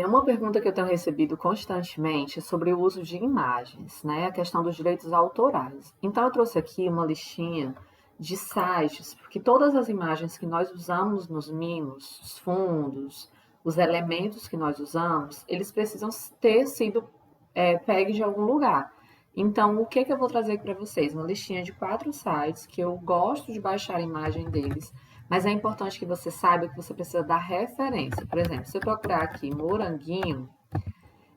Uma pergunta que eu tenho recebido constantemente é sobre o uso de imagens, né? A questão dos direitos autorais. Então, eu trouxe aqui uma listinha de sites, porque todas as imagens que nós usamos nos mimos, os fundos, os elementos que nós usamos, eles precisam ter sido pegue de algum lugar. Então, o que que eu vou trazer para vocês? Uma listinha de 4 sites que eu gosto de baixar a imagem deles, mas é importante que você saiba que você precisa dar referência. Por exemplo, se eu procurar aqui Moranguinho,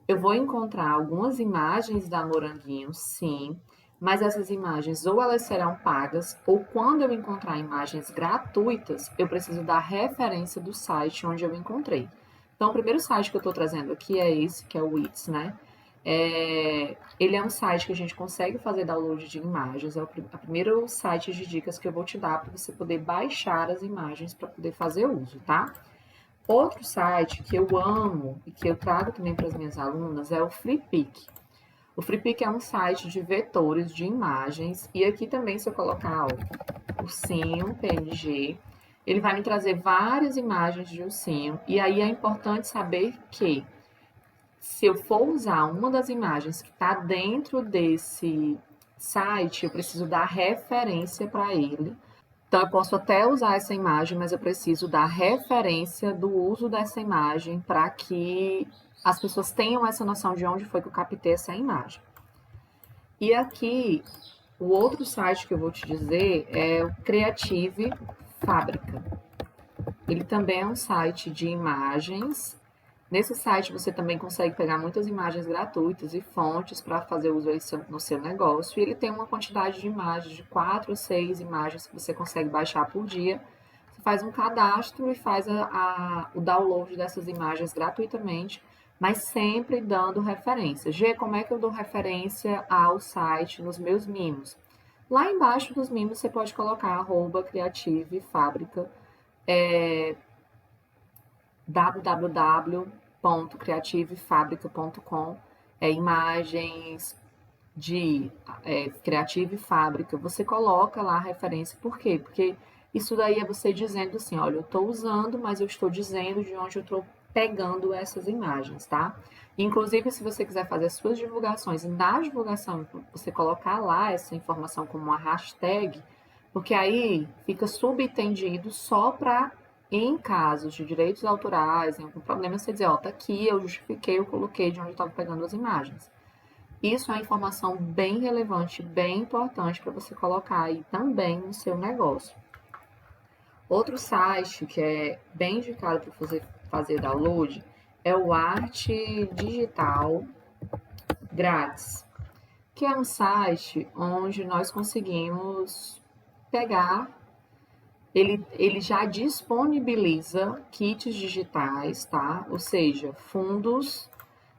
eu vou encontrar algumas imagens da Moranguinho, sim, mas essas imagens ou elas serão pagas, ou quando eu encontrar imagens gratuitas, eu preciso dar referência do site onde eu encontrei. Então, o primeiro site que eu estou trazendo aqui é esse, que é o Wix, né? Ele é um site que a gente consegue fazer download de imagens. É o primeiro site de dicas que eu vou te dar para você poder baixar as imagens para poder fazer uso, tá? Outro site que eu amo e que eu trago também para as minhas alunas é o FreePic. O FreePic é um site de vetores de imagens e aqui também se eu colocar ó, ursinho, PNG, ele vai me trazer várias imagens de ursinho e aí é importante saber que se eu for usar uma das imagens que está dentro desse site, eu preciso dar referência para ele. Então, eu posso até usar essa imagem, mas eu preciso dar referência do uso dessa imagem para que as pessoas tenham essa noção de onde foi que eu captei essa imagem. E aqui, o outro site que eu vou te dizer é o Creative Fábrica. Ele também é um site de imagens. Nesse site você também consegue pegar muitas imagens gratuitas e fontes para fazer uso no seu negócio. E ele tem uma quantidade de imagens, de 4 ou 6 imagens que você consegue baixar por dia. Você faz um cadastro e faz o download dessas imagens gratuitamente, mas sempre dando referência. G, como é que eu dou referência ao site nos meus mimos? Lá embaixo dos mimos você pode colocar @Creative Fábrica, www.creativefabrica.com, imagens de Creative Fábrica, você coloca lá a referência. Por quê? Porque isso daí é você dizendo assim, olha, eu estou usando, mas eu estou dizendo de onde eu estou pegando essas imagens, tá? Inclusive, se você quiser fazer as suas divulgações e na divulgação você colocar lá essa informação como uma hashtag, porque aí fica subentendido só para em casos de direitos autorais, em algum problema, você dizer, ó, tá aqui, eu justifiquei, eu coloquei de onde eu estava pegando as imagens. Isso é uma informação bem relevante, bem importante para você colocar aí também no seu negócio. Outro site que é bem indicado para fazer download é o Arte Digital Grátis, que é um site onde nós conseguimos pegar. Ele já disponibiliza kits digitais, tá? Ou seja, fundos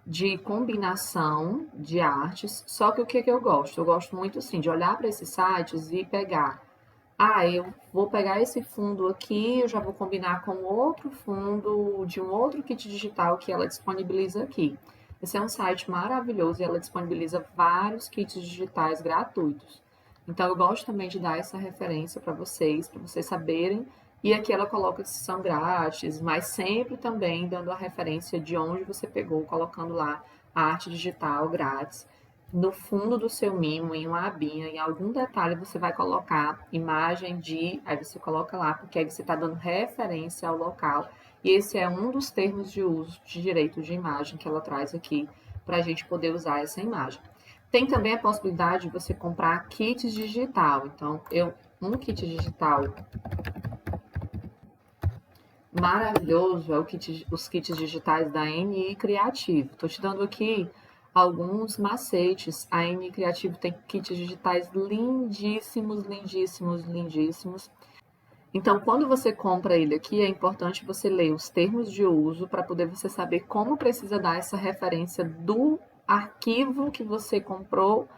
de combinação de artes. Só que o que, que eu gosto? Eu gosto muito assim de olhar para esses sites e pegar. Ah, eu vou pegar esse fundo aqui, eu já vou combinar com outro fundo de um outro kit digital que ela disponibiliza aqui. Esse é um site maravilhoso e ela disponibiliza vários kits digitais gratuitos. Então, eu gosto também de dar essa referência para vocês saberem. E aqui ela coloca que são grátis, mas sempre também dando a referência de onde você pegou, colocando lá a arte digital grátis. No fundo do seu mimo, em uma abinha, em algum detalhe, você vai colocar imagem de. Aí você coloca lá, porque aí você está dando referência ao local. E esse é um dos termos de uso de direito de imagem que ela traz aqui para a gente poder usar essa imagem. Tem também a possibilidade de você comprar kits digital. Então, um kit digital maravilhoso é os kits digitais da NI Criativo. Estou te dando aqui alguns macetes. A NI Criativo tem kits digitais lindíssimos, lindíssimos, lindíssimos. Então, quando você compra ele aqui, é importante você ler os termos de uso para poder você saber como precisa dar essa referência do arquivo que você comprou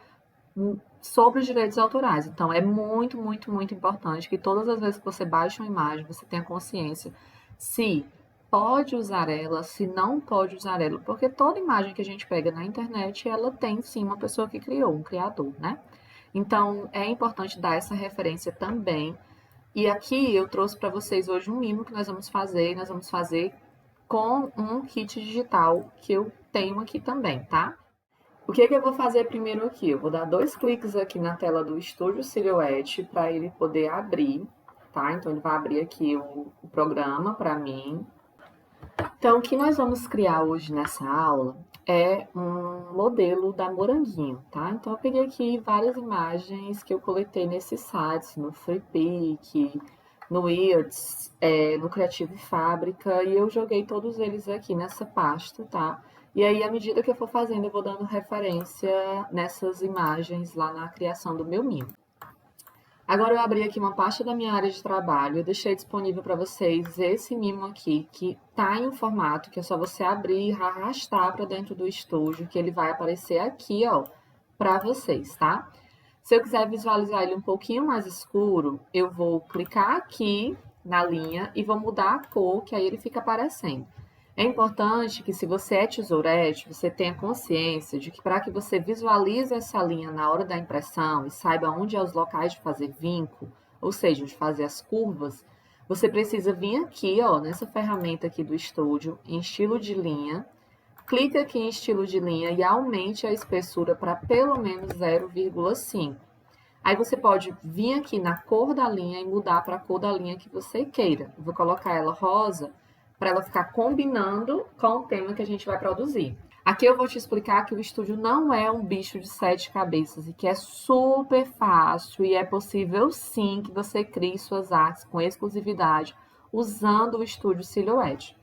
sobre os direitos autorais. Então, é muito, muito, muito importante que todas as vezes que você baixa uma imagem, você tenha consciência se pode usar ela, se não pode usar ela, porque toda imagem que a gente pega na internet, ela tem sim uma pessoa que criou, um criador, né? Então, é importante dar essa referência também. E aqui eu trouxe para vocês hoje um mimo que nós vamos fazer com um kit digital que eu tenho aqui também, tá? O que que eu vou fazer primeiro aqui? Eu vou dar 2 cliques aqui na tela do Estúdio Silhouette para ele poder abrir, tá? Então, ele vai abrir aqui o programa para mim. Então, o que nós vamos criar hoje nessa aula é um modelo da Moranguinho, tá? Então, eu peguei aqui várias imagens que eu coletei nesses sites, no Freepik, no Weirds, no Creative Fábrica, e eu joguei todos eles aqui nessa pasta, tá? E aí, à medida que eu for fazendo, eu vou dando referência nessas imagens lá na criação do meu mimo. Agora eu abri aqui uma pasta da minha área de trabalho, eu deixei disponível para vocês esse mimo aqui, que está em um formato que é só você abrir e arrastar para dentro do estúdio, que ele vai aparecer aqui, ó, para vocês, tá? Se eu quiser visualizar ele um pouquinho mais escuro, eu vou clicar aqui na linha e vou mudar a cor, que aí ele fica aparecendo. É importante que, se você é tesourete, você tenha consciência de que, para que você visualize essa linha na hora da impressão e saiba onde é os locais de fazer vinco, ou seja, de fazer as curvas, você precisa vir aqui, ó, nessa ferramenta aqui do estúdio, em estilo de linha, clique aqui em estilo de linha e aumente a espessura para pelo menos 0,5. Aí você pode vir aqui na cor da linha e mudar para a cor da linha que você queira. Eu vou colocar ela rosa, para ela ficar combinando com o tema que a gente vai produzir. Aqui eu vou te explicar que o estúdio não é um bicho de 7 cabeças e que é super fácil e é possível sim que você crie suas artes com exclusividade usando o estúdio Silhouette.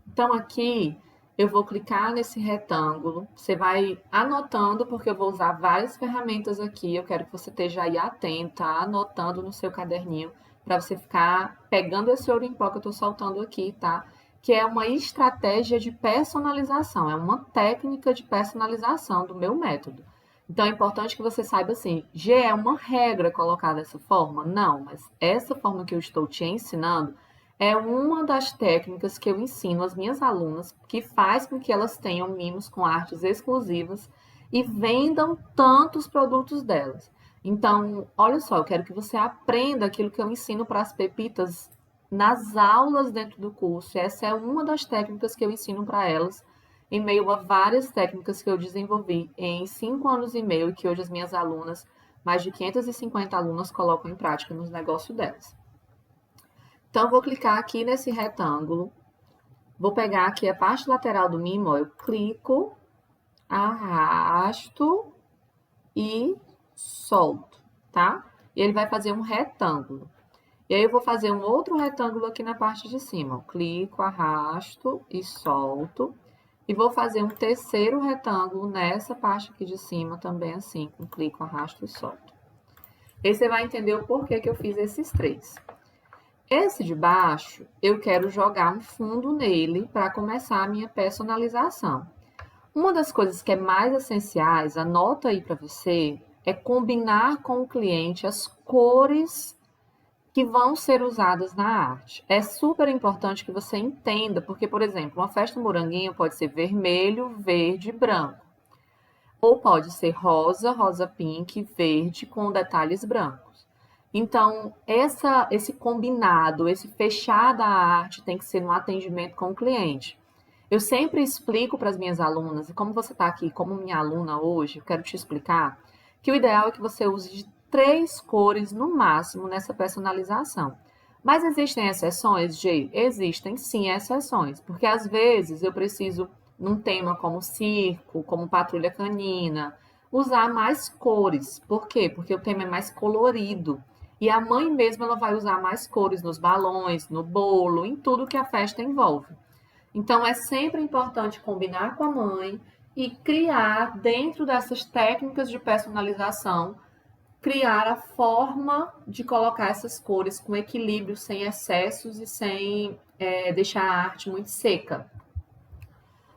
Então aqui eu vou clicar nesse retângulo, você vai anotando, porque eu vou usar várias ferramentas aqui, eu quero que você esteja aí atenta, anotando no seu caderninho, para você ficar pegando esse ouro em pó que eu estou soltando aqui, tá? Que é uma estratégia de personalização, é uma técnica de personalização do meu método. Então, é importante que você saiba assim, G é uma regra colocar dessa forma? Não, mas essa forma que eu estou te ensinando é uma das técnicas que eu ensino às minhas alunas, que faz com que elas tenham mimos com artes exclusivas e vendam tantos produtos delas. Então, olha só, eu quero que você aprenda aquilo que eu ensino para as pepitas nas aulas dentro do curso. Essa é uma das técnicas que eu ensino para elas, em meio a várias técnicas que eu desenvolvi em 5 anos e meio, e que hoje as minhas alunas, mais de 550 alunas, colocam em prática nos negócios delas. Então, eu vou clicar aqui nesse retângulo, vou pegar aqui a parte lateral do mimo, eu clico, arrasto e solto, tá? E ele vai fazer um retângulo. E aí eu vou fazer um outro retângulo aqui na parte de cima. Eu clico, arrasto e solto. E vou fazer um terceiro retângulo nessa parte aqui de cima também assim, com clico, arrasto e solto. E você vai entender o porquê que eu fiz esses 3. Esse de baixo, eu quero jogar um fundo nele para começar a minha personalização. Uma das coisas que é mais essenciais, anota aí para você, é combinar com o cliente as cores que vão ser usadas na arte. É super importante que você entenda, porque, por exemplo, uma festa moranguinho pode ser vermelho, verde e branco. Ou pode ser rosa, rosa pink, verde com detalhes brancos. Então, esse combinado, esse fechar da arte tem que ser no atendimento com o cliente. Eu sempre explico para as minhas alunas, e como você está aqui como minha aluna hoje, eu quero te explicar que o ideal é que você use de 3 cores no máximo nessa personalização. Mas existem exceções, G? Existem sim exceções, porque às vezes eu preciso, num tema como circo, como patrulha canina, usar mais cores. Por quê? Porque o tema é mais colorido. E a mãe mesmo ela vai usar mais cores nos balões, no bolo, em tudo que a festa envolve. Então, é sempre importante combinar com a mãe e criar, dentro dessas técnicas de personalização, criar a forma de colocar essas cores com equilíbrio, sem excessos e sem deixar a arte muito seca.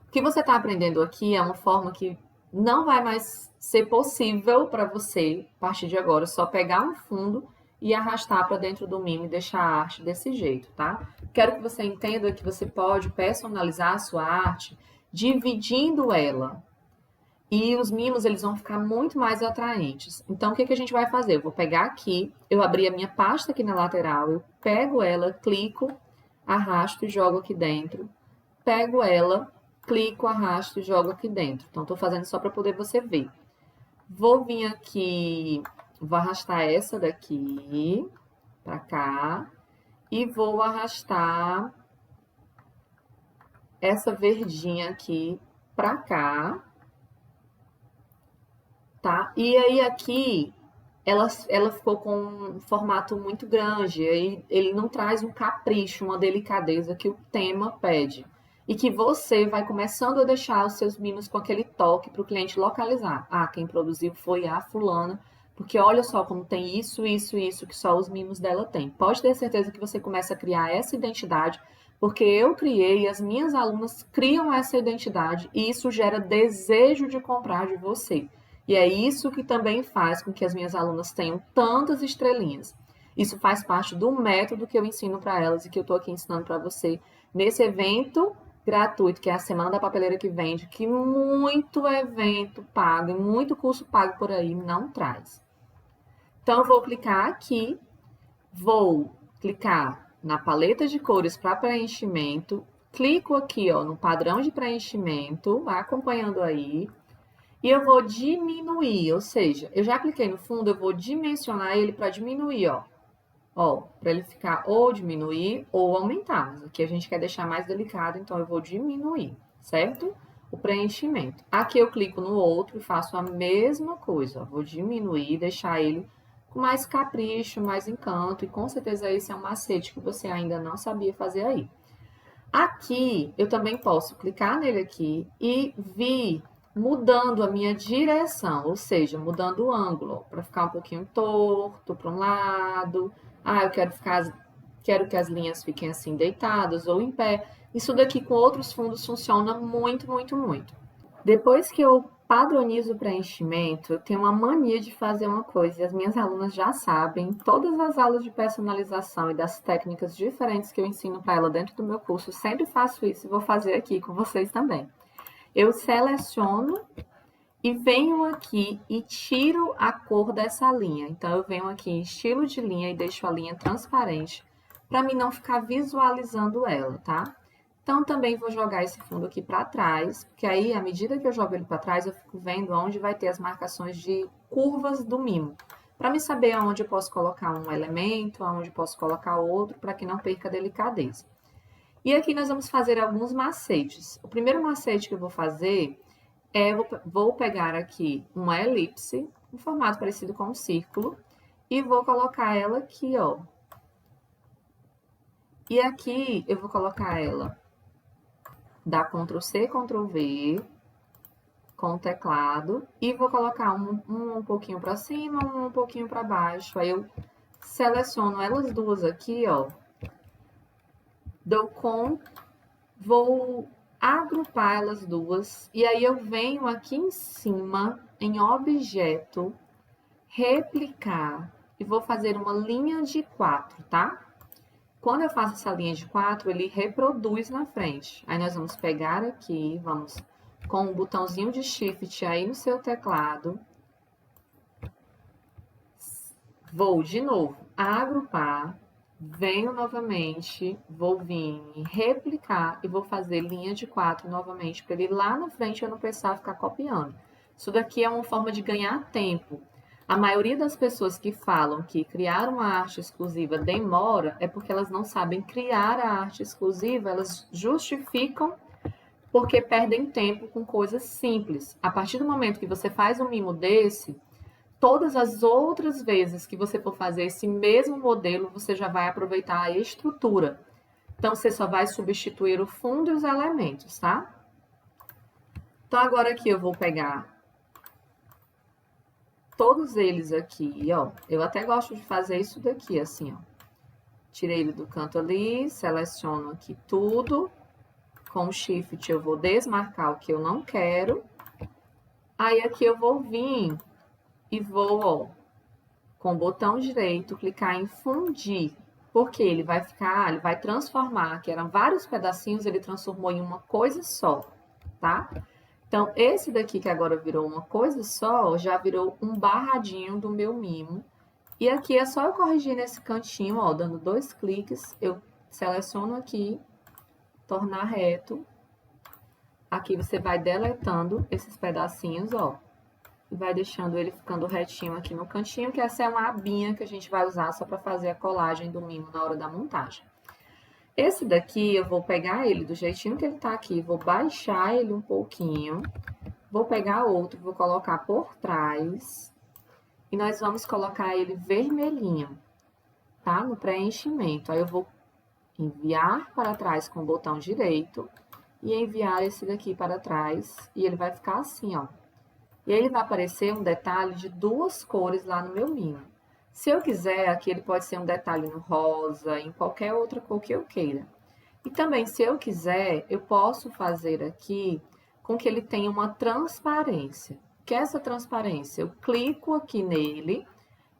O que você está aprendendo aqui é uma forma que não vai mais ser possível para você, a partir de agora, só pegar um fundo e arrastar para dentro do mimo e deixar a arte desse jeito, tá? Quero que você entenda que você pode personalizar a sua arte dividindo ela. E os mimos, eles vão ficar muito mais atraentes. Então, o que a gente vai fazer? Eu vou pegar aqui, eu abri a minha pasta aqui na lateral, eu pego ela, clico, arrasto e jogo aqui dentro. pego ela, clico, arrasto e jogo aqui dentro. Então, estou fazendo só para poder você ver. Vou vir aqui, vou arrastar essa daqui para cá e vou arrastar essa verdinha aqui para cá, tá? E aí aqui ela ficou com um formato muito grande, aí ele não traz um capricho, uma delicadeza que o tema pede. E que você vai começando a deixar os seus mimos com aquele toque para o cliente localizar. Ah, quem produziu foi a fulana, porque olha só como tem isso, isso, isso que só os mimos dela têm. Pode ter certeza que você começa a criar essa identidade, porque eu criei e as minhas alunas criam essa identidade e isso gera desejo de comprar de você. E é isso que também faz com que as minhas alunas tenham tantas estrelinhas. Isso faz parte do método que eu ensino para elas e que eu estou aqui ensinando para você nesse evento gratuito, que é a Semana da Papeleira que Vende, que muito evento pago e muito curso pago por aí não traz. Então, eu vou clicar aqui, vou clicar na paleta de cores para preenchimento, clico aqui ó, no padrão de preenchimento, vai acompanhando aí, e eu vou diminuir, ou seja, eu já cliquei no fundo, eu vou dimensionar ele para diminuir, ó. Ó, para ele ficar ou diminuir ou aumentar. Mas aqui a gente quer deixar mais delicado, então eu vou diminuir, certo? O preenchimento. Aqui eu clico no outro e faço a mesma coisa, ó. Vou diminuir, deixar ele com mais capricho, mais encanto, e com certeza esse é um macete que você ainda não sabia fazer aí. Aqui, eu também posso clicar nele aqui e vir mudando a minha direção, ou seja, mudando o ângulo, para ficar um pouquinho torto para um lado. Ah, eu quero que as linhas fiquem assim deitadas ou em pé. Isso daqui com outros fundos funciona muito, muito, muito. Depois que eu padronizo o preenchimento, eu tenho uma mania de fazer uma coisa, e as minhas alunas já sabem, todas as aulas de personalização e das técnicas diferentes que eu ensino para ela dentro do meu curso, sempre faço isso e vou fazer aqui com vocês também. Eu seleciono e venho aqui e tiro a cor dessa linha. Então, eu venho aqui em estilo de linha e deixo a linha transparente para mim não ficar visualizando ela, tá? Então, também vou jogar esse fundo aqui para trás, porque aí, à medida que eu jogo ele para trás, eu fico vendo onde vai ter as marcações de curvas do mimo, para me saber aonde eu posso colocar um elemento, aonde eu posso colocar outro, para que não perca a delicadeza. E aqui nós vamos fazer alguns macetes. O primeiro macete que eu vou fazer é, vou pegar aqui uma elipse, um formato parecido com um círculo, e vou colocar ela aqui, ó. E aqui eu vou colocar ela, dar Ctrl C, Ctrl V, com o teclado, e vou colocar um pouquinho para cima, um pouquinho para baixo. Aí eu seleciono elas duas aqui, ó, vou agrupar elas duas, e aí eu venho aqui em cima, em objeto, replicar, e vou fazer uma linha de 4, tá? Quando eu faço essa linha de 4, ele reproduz na frente. Aí nós vamos pegar aqui, vamos com o botãozinho de Shift aí no seu teclado. Vou de novo agrupar, venho novamente, vou vir replicar e vou fazer linha de 4 novamente, para ele lá na frente eu não precisar ficar copiando. Isso daqui é uma forma de ganhar tempo. A maioria das pessoas que falam que criar uma arte exclusiva demora é porque elas não sabem criar a arte exclusiva, elas justificam porque perdem tempo com coisas simples. A partir do momento que você faz um mimo desse, todas as outras vezes que você for fazer esse mesmo modelo, você já vai aproveitar a estrutura. Então, você só vai substituir o fundo e os elementos, tá? Então, agora aqui eu vou pegar todos eles aqui, ó. Eu até gosto de fazer isso daqui, assim, ó. Tirei ele do canto ali, seleciono aqui tudo. Com o Shift eu vou desmarcar o que eu não quero. Aí aqui eu vou vir e vou, ó, com o botão direito, clicar em fundir. Porque ele vai ficar, ele vai transformar, que eram vários pedacinhos, ele transformou em uma coisa só, tá? Então, esse daqui que agora virou uma coisa só, já virou um barradinho do meu mimo. E aqui é só eu corrigir nesse cantinho, ó, dando 2 cliques, eu seleciono aqui, tornar reto, aqui você vai deletando esses pedacinhos, ó. E vai deixando ele ficando retinho aqui no cantinho, que essa é uma abinha que a gente vai usar só para fazer a colagem do mimo na hora da montagem. Esse daqui, eu vou pegar ele do jeitinho que ele tá aqui, vou baixar ele um pouquinho, vou pegar outro, vou colocar por trás, e nós vamos colocar ele vermelhinho, tá? No preenchimento. Aí eu vou enviar para trás com o botão direito e enviar esse daqui para trás, e ele vai ficar assim, ó. E aí ele vai aparecer um detalhe de duas cores lá no meu mimo. Se eu quiser, aqui ele pode ser um detalhe no rosa, em qualquer outra cor que eu queira. E também, se eu quiser, eu posso fazer aqui com que ele tenha uma transparência. O que é essa transparência? Eu clico aqui nele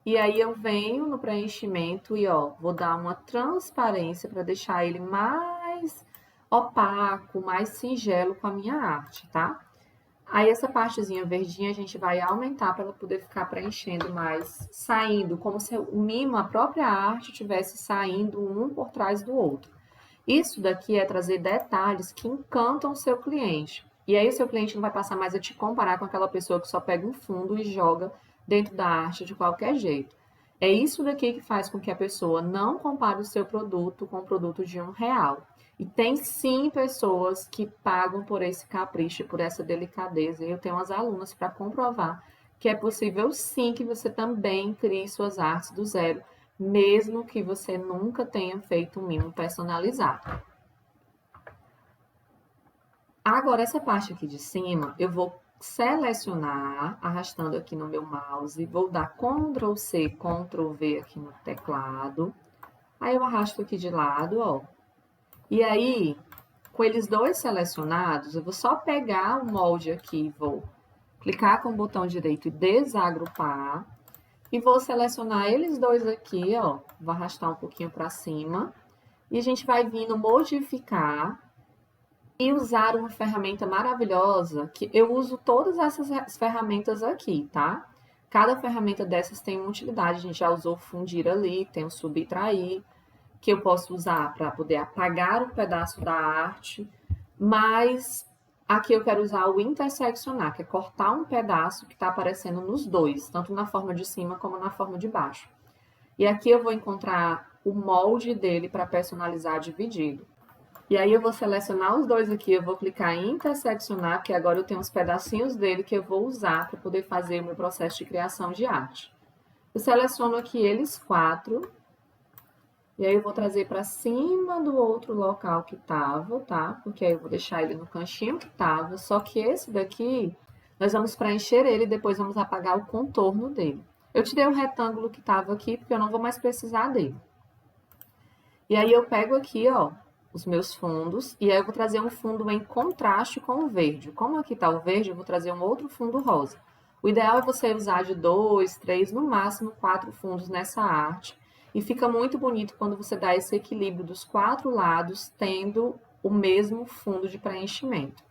e aí eu venho no preenchimento e, ó, vou dar uma transparência para deixar ele mais opaco, mais singelo com a minha arte, tá? Aí essa partezinha verdinha a gente vai aumentar para ela poder ficar preenchendo mais, saindo, como se o mimo, a própria arte, estivesse saindo um por trás do outro. Isso daqui é trazer detalhes que encantam o seu cliente. E aí o seu cliente não vai passar mais a te comparar com aquela pessoa que só pega um fundo e joga dentro da arte de qualquer jeito. É isso daqui que faz com que a pessoa não compare o seu produto com o produto de R$ 1. E tem sim pessoas que pagam por esse capricho, por essa delicadeza. E eu tenho umas alunas para comprovar que é possível sim que você também crie suas artes do zero, mesmo que você nunca tenha feito um mimo personalizado. Agora, essa parte aqui de cima, eu vou selecionar, arrastando aqui no meu mouse, vou dar Ctrl C, Ctrl V aqui no teclado. Aí eu arrasto aqui de lado, ó. E aí, com eles dois selecionados, eu vou só pegar o molde aqui, vou clicar com o botão direito e desagrupar. E vou selecionar eles dois aqui, ó. Vou arrastar um pouquinho para cima. E a gente vai vindo modificar e usar uma ferramenta maravilhosa, que eu uso todas essas ferramentas aqui, tá? Cada ferramenta dessas tem uma utilidade. A gente já usou o fundir ali, tem o subtrair, que eu posso usar para poder apagar um pedaço da arte, mas aqui eu quero usar o interseccionar, que é cortar um pedaço que está aparecendo nos dois, tanto na forma de cima como na forma de baixo. E aqui eu vou encontrar o molde dele para personalizar dividido. E aí eu vou selecionar os dois aqui, eu vou clicar em interseccionar, que agora eu tenho os pedacinhos dele que eu vou usar para poder fazer o meu processo de criação de arte. Eu seleciono aqui eles quatro. E aí eu vou trazer para cima do outro local que tava, tá? Porque aí eu vou deixar ele no cantinho que tava, só que esse daqui, nós vamos preencher ele e depois vamos apagar o contorno dele. Eu tirei o retângulo que tava aqui, porque eu não vou mais precisar dele. E aí eu pego aqui, ó, os meus fundos, e aí eu vou trazer um fundo em contraste com o verde. Como aqui tá o verde, eu vou trazer um outro fundo rosa. O ideal é você usar de 2, 3, no máximo 4 fundos nessa arte. E fica muito bonito quando você dá esse equilíbrio dos 4 lados, tendo o mesmo fundo de preenchimento.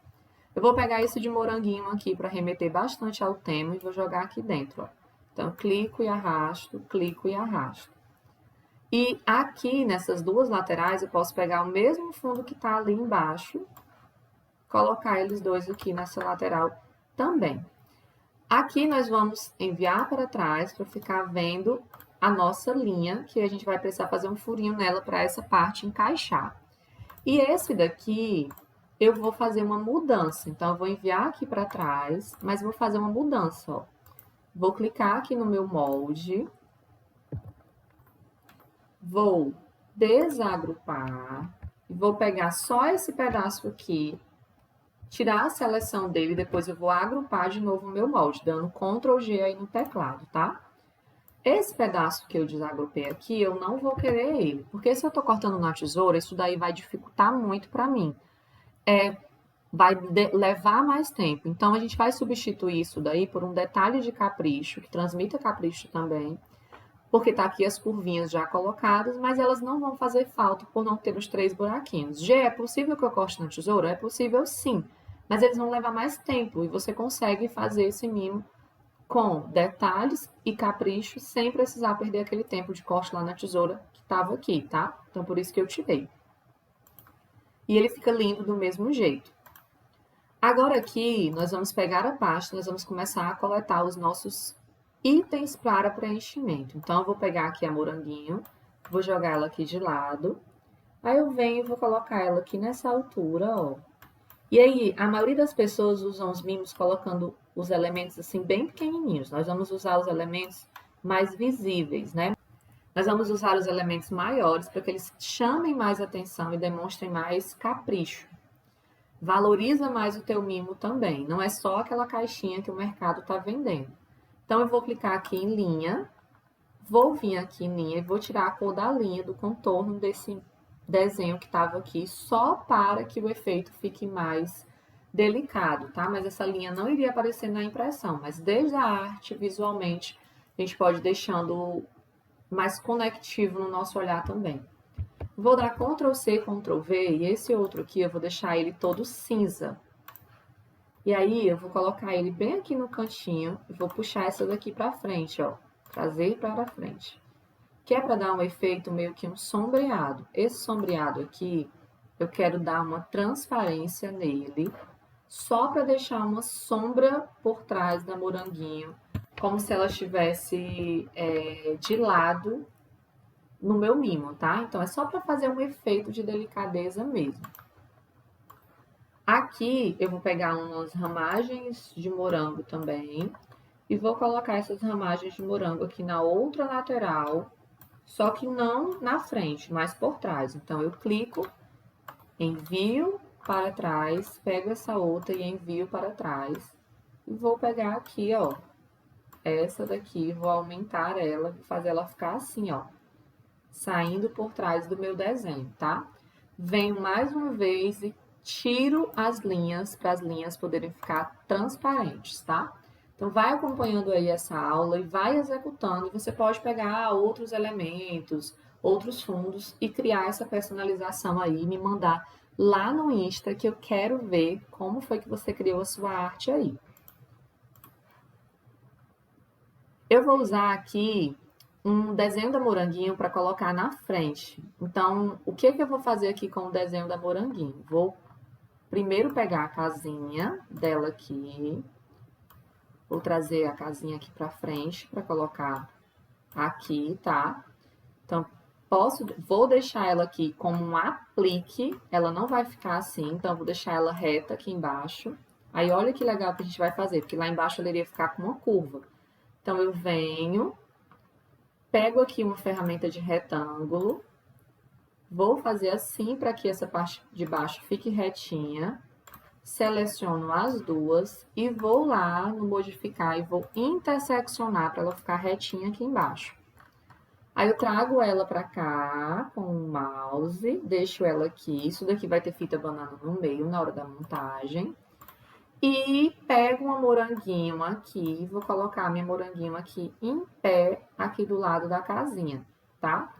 Eu vou pegar esse de moranguinho aqui para remeter bastante ao tema e vou jogar aqui dentro, ó. Então, clico e arrasto, clico e arrasto. E aqui, nessas duas laterais, eu posso pegar o mesmo fundo que está ali embaixo, colocar eles dois aqui nessa lateral também. Aqui nós vamos enviar para trás para ficar vendo a nossa linha, que a gente vai precisar fazer um furinho nela para essa parte encaixar. E esse daqui, eu vou fazer uma mudança. Então, eu vou enviar aqui para trás, mas vou fazer uma mudança, ó. Vou clicar aqui no meu molde. Vou desagrupar. E vou pegar só esse pedaço aqui, tirar a seleção dele, depois eu vou agrupar de novo o meu molde, dando Ctrl G aí no teclado, tá? Esse pedaço que eu desagrupei aqui, eu não vou querer ele, porque se eu tô cortando na tesoura, isso daí vai dificultar muito para mim. Vai levar mais tempo. Então, a gente vai substituir isso daí por um detalhe de capricho, que transmita capricho também, porque tá aqui as curvinhas já colocadas, mas elas não vão fazer falta por não ter os 3 buraquinhos. G, é possível que eu corte na tesoura? É possível sim, mas eles vão levar mais tempo e você consegue fazer esse mimo com detalhes e capricho, sem precisar perder aquele tempo de corte lá na tesoura que estava aqui, tá? Então, por isso que eu tirei. E ele fica lindo do mesmo jeito. Agora aqui, nós vamos pegar a pasta, nós vamos começar a coletar os nossos itens para preenchimento. Então, eu vou pegar aqui a moranguinho, vou jogar ela aqui de lado. Aí eu venho e vou colocar ela aqui nessa altura, ó. E aí, a maioria das pessoas usam os mimos colocando os elementos assim bem pequenininhos. Nós vamos usar os elementos mais visíveis, né? Nós vamos usar os elementos maiores para que eles chamem mais atenção e demonstrem mais capricho. Valoriza mais o teu mimo também, não é só aquela caixinha que o mercado está vendendo. Então, eu vou clicar aqui em linha, vou vir aqui em linha e vou tirar a cor da linha do contorno desse desenho que estava aqui, só para que o efeito fique mais delicado, tá? Mas essa linha não iria aparecer na impressão, mas desde a arte, visualmente, a gente pode ir deixando mais conectivo no nosso olhar também. Vou dar Ctrl C, Ctrl V, e esse outro aqui eu vou deixar ele todo cinza. E aí eu vou colocar ele bem aqui no cantinho e vou puxar essa daqui para frente, ó. Trazer para frente. Que é para dar um efeito meio que um sombreado. Esse sombreado aqui, eu quero dar uma transparência nele, só para deixar uma sombra por trás da moranguinho, como se ela estivesse de lado no meu mimo, tá? Então, é só para fazer um efeito de delicadeza mesmo. Aqui, eu vou pegar umas ramagens de morango também e vou colocar essas ramagens de morango aqui na outra lateral, só que não na frente, mas por trás. Então, eu clico, envio para trás, pego essa outra e envio para trás. E vou pegar aqui, ó, essa daqui, vou aumentar ela, fazer ela ficar assim, ó, saindo por trás do meu desenho, tá? Venho mais uma vez e tiro as linhas, para as linhas poderem ficar transparentes, tá? Então, vai acompanhando aí essa aula e vai executando. E você pode pegar outros elementos, outros fundos e criar essa personalização aí, me mandar lá no Insta, que eu quero ver como foi que você criou a sua arte aí. Eu vou usar aqui um desenho da moranguinho para colocar na frente. Então, o que eu vou fazer aqui com o desenho da moranguinho? Vou primeiro pegar a casinha dela aqui, vou trazer a casinha aqui para frente para colocar aqui, tá? Então, vou deixar ela aqui como um aplique, ela não vai ficar assim, então vou deixar ela reta aqui embaixo. Aí, olha que legal que a gente vai fazer, porque lá embaixo ela iria ficar com uma curva. Então, eu venho, pego aqui uma ferramenta de retângulo, vou fazer assim para que essa parte de baixo fique retinha, seleciono as duas e vou lá no modificar e vou interseccionar para ela ficar retinha aqui embaixo. Aí eu trago ela para cá com o mouse, deixo ela aqui, isso daqui vai ter fita banana no meio na hora da montagem. E pego uma moranguinho aqui, vou colocar minha moranguinho aqui em pé, aqui do lado da casinha, tá?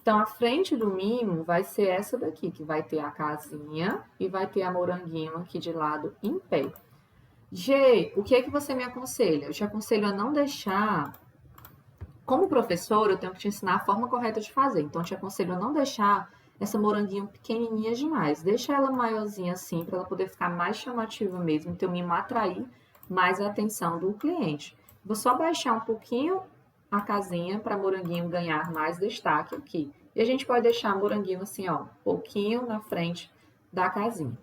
Então, a frente do mimo vai ser essa daqui, que vai ter a casinha e vai ter a moranguinho aqui de lado em pé. G, o que é que você me aconselha? Eu te aconselho a não deixar... Como professor, eu tenho que te ensinar a forma correta de fazer. Então, eu te aconselho a não deixar essa moranguinho pequenininha demais. Deixa ela maiorzinha assim, para ela poder ficar mais chamativa mesmo, então mimo atrair mais a atenção do cliente. Vou só baixar um pouquinho a casinha para moranguinho ganhar mais destaque aqui. E a gente pode deixar moranguinho assim, ó, um pouquinho na frente da casinha.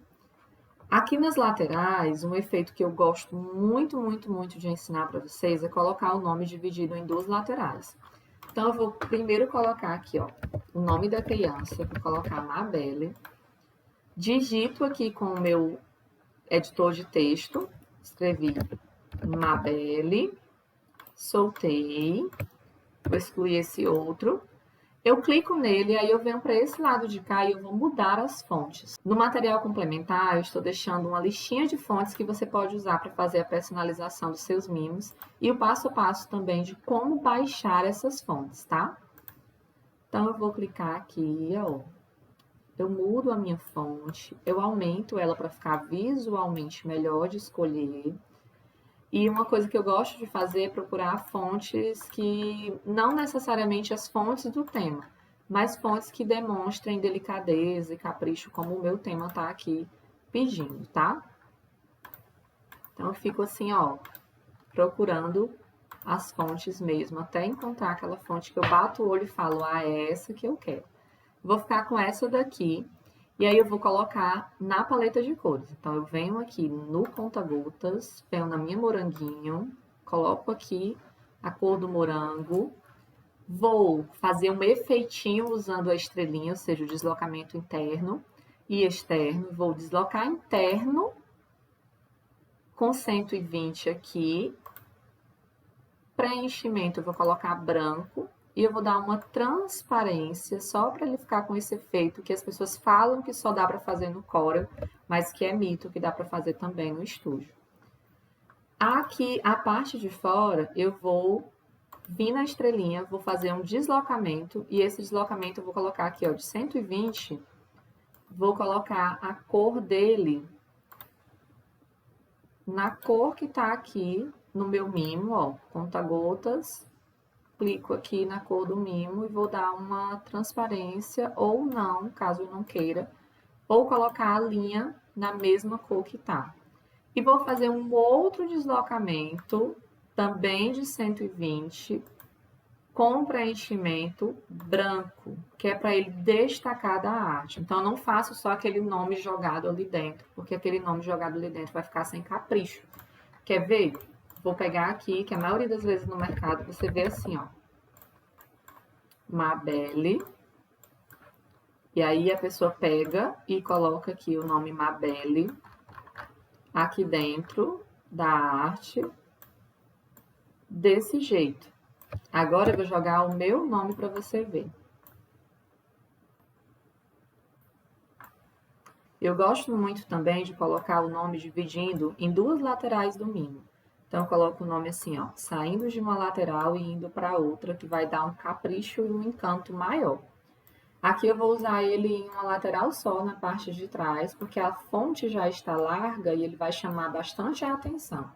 Aqui nas laterais, um efeito que eu gosto muito, muito, muito de ensinar para vocês é colocar o nome dividido em duas laterais. Então, eu vou primeiro colocar aqui, ó, o nome da criança, vou colocar Mabelle. Digito aqui com o meu editor de texto, escrevi Mabelle, soltei, vou excluir esse outro. Eu clico nele, aí eu venho para esse lado de cá e eu vou mudar as fontes. No material complementar, eu estou deixando uma listinha de fontes que você pode usar para fazer a personalização dos seus mimos e o passo a passo também de como baixar essas fontes, tá? Então, eu vou clicar aqui, ó. Eu mudo a minha fonte, eu aumento ela para ficar visualmente melhor de escolher. E uma coisa que eu gosto de fazer é procurar fontes que não necessariamente as fontes do tema, mas fontes que demonstrem delicadeza e capricho, como o meu tema está aqui pedindo, tá? Então, eu fico assim, ó, procurando as fontes mesmo, até encontrar aquela fonte que eu bato o olho e falo, ah, é essa que eu quero. Vou ficar com essa daqui, e aí eu vou colocar na paleta de cores. Então, eu venho aqui no conta-gotas, venho na minha moranguinho, coloco aqui a cor do morango, vou fazer um efeitinho usando a estrelinha, ou seja, o deslocamento interno e externo. Vou deslocar interno com 120 aqui. Preenchimento eu vou colocar branco e eu vou dar uma transparência só para ele ficar com esse efeito que as pessoas falam que só dá para fazer no Corel, mas que é mito, que dá para fazer também no estúdio. Aqui, a parte de fora, eu vou vir na estrelinha, vou fazer um deslocamento e esse deslocamento eu vou colocar aqui, ó, de 120, vou colocar a cor dele na cor que tá aqui no meu mimo, ó, conta-gotas, clico aqui na cor do mimo e vou dar uma transparência ou não, caso eu não queira, ou colocar a linha na mesma cor que tá. E vou fazer um outro deslocamento, também de 120, com preenchimento branco, que é para ele destacar da arte. Então, eu não faço só aquele nome jogado ali dentro, porque aquele nome jogado ali dentro vai ficar sem capricho. Quer ver? Vou pegar aqui, que a maioria das vezes no mercado você vê assim, ó. Mabelle. E aí a pessoa pega e coloca aqui o nome Mabelle aqui dentro da arte desse jeito. Agora eu vou jogar o meu nome para você ver. Eu gosto muito também de colocar o nome dividindo em duas laterais do mimo. Então, eu coloco o nome assim, ó, saindo de uma lateral e indo para outra, que vai dar um capricho e um encanto maior. Aqui eu vou usar ele em uma lateral só, na parte de trás, porque a fonte já está larga e ele vai chamar bastante a atenção.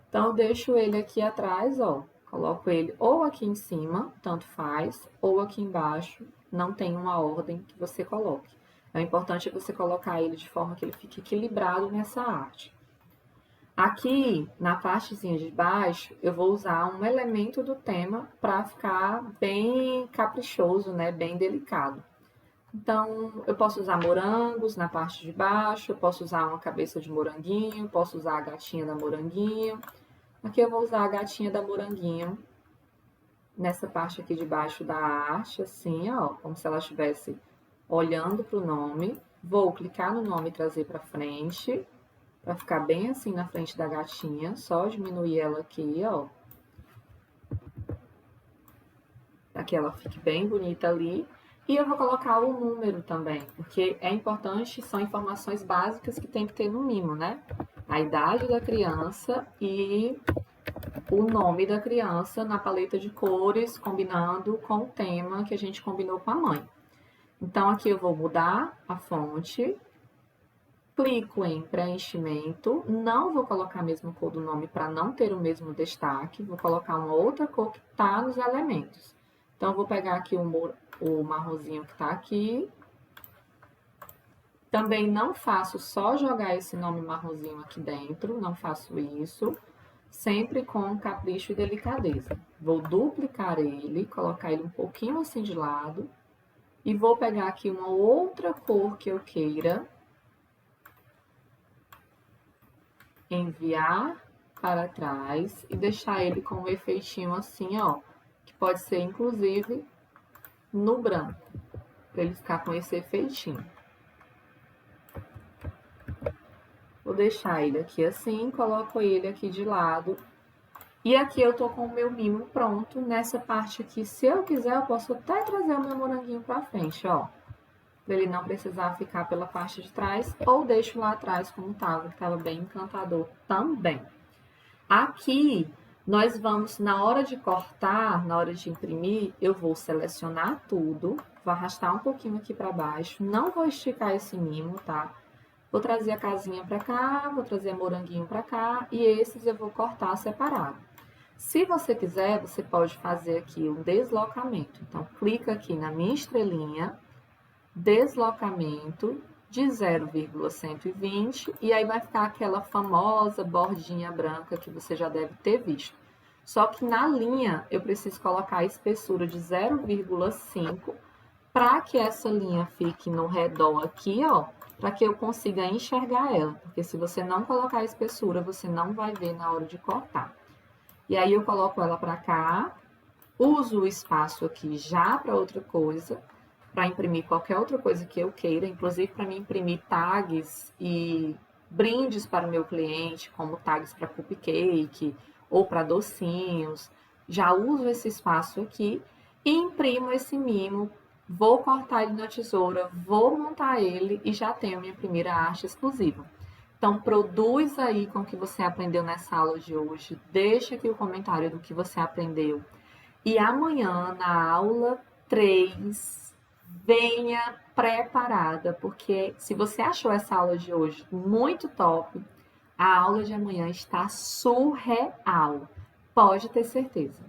Então, eu deixo ele aqui atrás, ó, coloco ele ou aqui em cima, tanto faz, ou aqui embaixo, não tem uma ordem que você coloque. O importante é você colocar ele de forma que ele fique equilibrado nessa arte. Aqui, na partezinha de baixo, eu vou usar um elemento do tema para ficar bem caprichoso, né? Bem delicado. Então, eu posso usar morangos na parte de baixo, eu posso usar uma cabeça de moranguinho, posso usar a gatinha da moranguinho. Aqui eu vou usar a gatinha da moranguinho nessa parte aqui de baixo da arte, assim, ó, como se ela estivesse olhando para o nome. Vou clicar no nome e trazer para frente, para ficar bem assim na frente da gatinha, só diminuir ela aqui, ó. Para que ela fique bem bonita ali. E eu vou colocar o número também, porque é importante, são informações básicas que tem que ter no mimo, né? A idade da criança e o nome da criança na paleta de cores, combinando com o tema que a gente combinou com a mãe. Então, aqui eu vou mudar a fonte, clico em preenchimento, não vou colocar a mesma cor do nome para não ter o mesmo destaque, vou colocar uma outra cor que está nos elementos. Então, vou pegar aqui o marronzinho que está aqui. Também não faço só jogar esse nome marronzinho aqui dentro, não faço isso, sempre com capricho e delicadeza. Vou duplicar ele, colocar ele um pouquinho assim de lado, e vou pegar aqui uma outra cor que eu queira, enviar para trás e deixar ele com um efeitinho assim, ó, que pode ser inclusive no branco, para ele ficar com esse efeitinho. Vou deixar ele aqui assim, coloco ele aqui de lado. E aqui eu tô com o meu mimo pronto. Nessa parte aqui, se eu quiser, eu posso até trazer o meu moranguinho pra frente, ó. Pra ele não precisar ficar pela parte de trás. Ou deixo lá atrás como tava, que tava bem encantador também. Aqui, nós vamos, na hora de cortar, na hora de imprimir, eu vou selecionar tudo. Vou arrastar um pouquinho aqui pra baixo. Não vou esticar esse mimo, tá? Vou trazer a casinha pra cá, vou trazer a moranguinho pra cá. E esses eu vou cortar separado. Se você quiser, você pode fazer aqui um deslocamento. Então, clica aqui na minha estrelinha, deslocamento, de 0,120 e aí vai ficar aquela famosa bordinha branca que você já deve ter visto. Só que na linha eu preciso colocar a espessura de 0,5 para que essa linha fique no redor aqui, ó, para que eu consiga enxergar ela, porque se você não colocar a espessura, você não vai ver na hora de cortar. E aí eu coloco ela para cá, uso o espaço aqui já para outra coisa, para imprimir qualquer outra coisa que eu queira, inclusive para me imprimir tags e brindes para o meu cliente, como tags para cupcake ou para docinhos. Já uso esse espaço aqui e imprimo esse mimo. Vou cortar ele na tesoura, vou montar ele e já tenho minha primeira arte exclusiva. Então, produz aí com o que você aprendeu nessa aula de hoje. Deixa aqui o comentário do que você aprendeu. E amanhã, na aula 3, venha preparada, porque se você achou essa aula de hoje muito top, a aula de amanhã está surreal. Pode ter certeza.